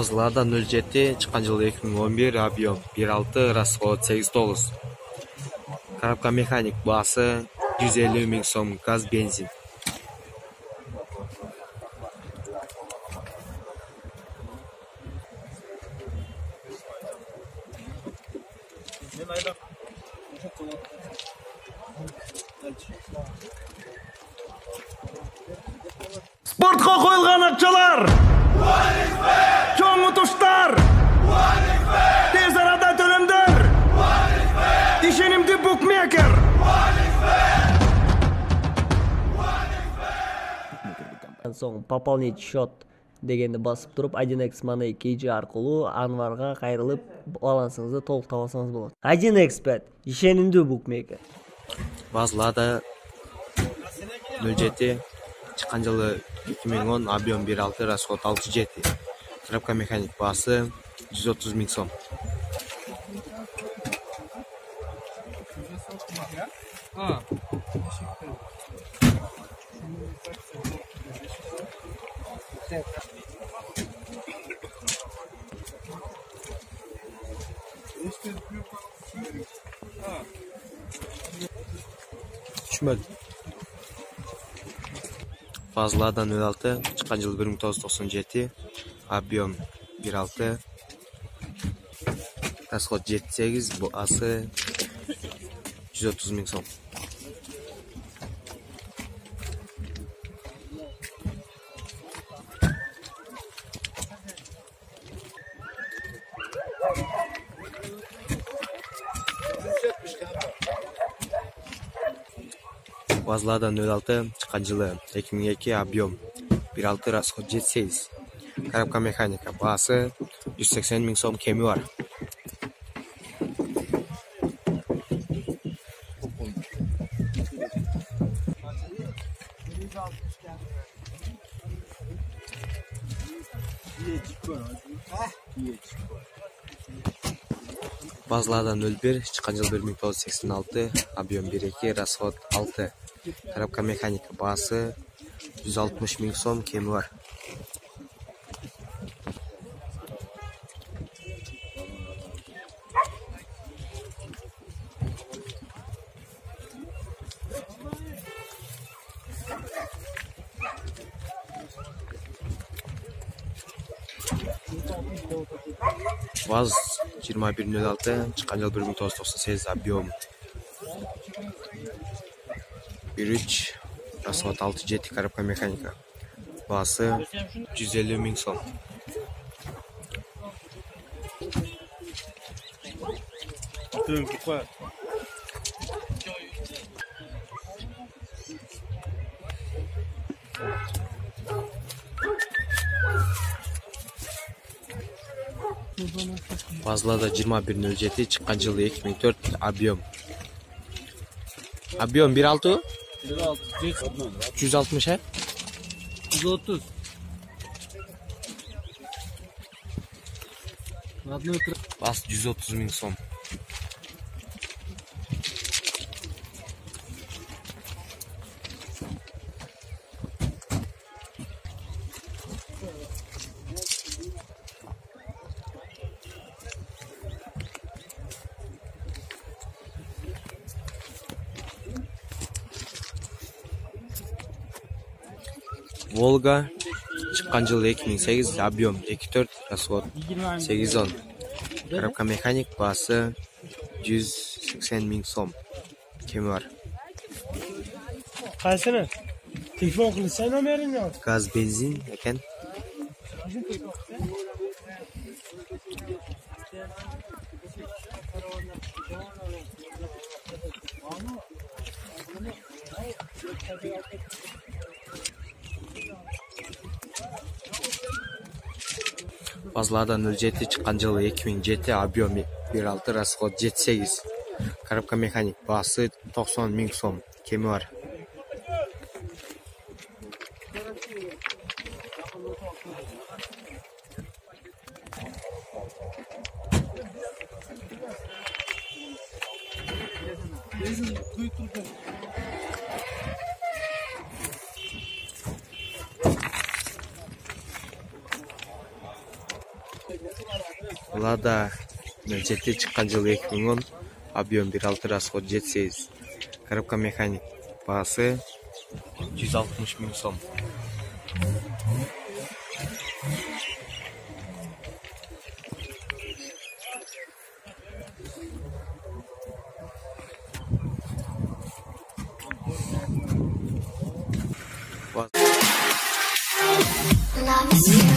Базыларда 07, чыккан жылы 2011, объем 1.6, расход 8.9. Коробка механик баасы 150 000 сом, газ, бензин. Спортқа қойылған ақшалар! Чоң ұтыштар! Тез арада төлемдер! Ишенимді букмекер! Соң пополнить счет дегенді басып тұрып 1x Money KG арқылы Анварға қайрылып балансыңызды толық табасаңыз болады. 1x Bet ишенимді букмекер. Базыларда 07, чыккан жылы 2010, объем 1.6, расход 6.7. Коробка механик баасы 130 000 сом. Түшмөдүм. Базылардан 06, чыккан жылы 1997, объем 1.6, расход 7.8, баасы 130 000 сом. Базылардан 06, чыккан жылы 2002, объем 1.6, расход 7.8. Коробка механика баасы 180 000 сом, кеми бар. Базылардан 01, чыккан жылы 1986, объем 1.2, расход 6. Коробка механика баасы 160 000 сом, кеми бар. Vaz 21.06, чыккан жылы 1998, объем 1.3, расход 6.7, коробка механика баасы 150 000 сом. Базыларда 21.07, чыккан жылы 2004, объем 1.6, 160, 130. баасы 130 000 сом. Волга, чыккан жылы 2008, объем 2.4, расход 8.10. Коробка механик баасы 180 000 сом, кеми бар. Қайсыны? Телефон қылысай номерін ал. Газ, бензин екен. Базылардан 07, чыккан жылы 2007, объем 1.6, расход 7.8. Коробка механик баасы 90 000 сом, кеми бар. Lada 07 чыккан жылы 2010, объем 1.6, расход 7.8. Коробка механик, баасы 160 000 сом. Love is